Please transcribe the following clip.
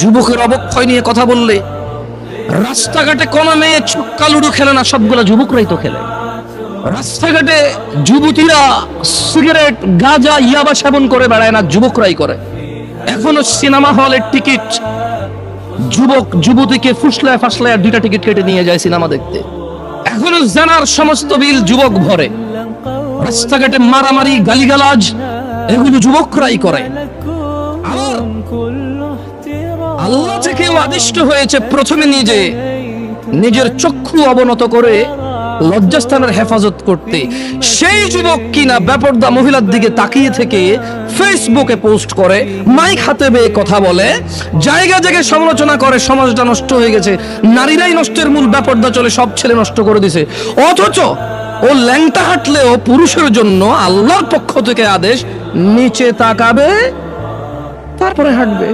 যুবকের অবক্ষয় নিয়ে কথা বললে, রাস্তাঘাটে কোন মেয়ে ছক্কা লুডো খেলে না, সবগুলো যুবকরাই তো খেলে। রাস্তাঘাটে যুবতীরা সিগারেট গাঁজা ইয়াবা সেবন করে বেড়ায় না, যুবকরাই করে। এখনো সিনেমা হলের টিকিট যুবক যুবতীকে ফুসলায় ফাসলায় 2টা টিকিট কেটে নিয়ে যায় সিনেমা দেখতে। এখনো জানার সমস্ত বিল যুবক ভরে। রাস্তাঘাটে মারামারি গালিগালাজ এগুলো যুবকরাই করে। আর আল্লাহ থেকে আদিষ্ট হয়েছে প্রথমে নিজের চক্ষু অবনত করে লজ্জাস্থানের হেফাজত করতে। সেই যুবক কিনা বেপরদা মহিলার দিকে তাকিয়ে থেকে ফেসবুকে পোস্ট করে, মাইক হাতে বেয়ে কথা বলে, জায়গা জায়গায় সমালোচনা করে, সমাজটা নষ্ট হয়ে গেছে, নারীরাই নষ্টের মূল, বেপরদা চলে, সব ছেলে নষ্ট করে দিছে। অথচ ও ল্যাংটা হাঁটলেও পুরুষের জন্য আল্লাহর পক্ষ থেকে আদেশ, নিচে তাকাবে তারপরে হাঁটবে।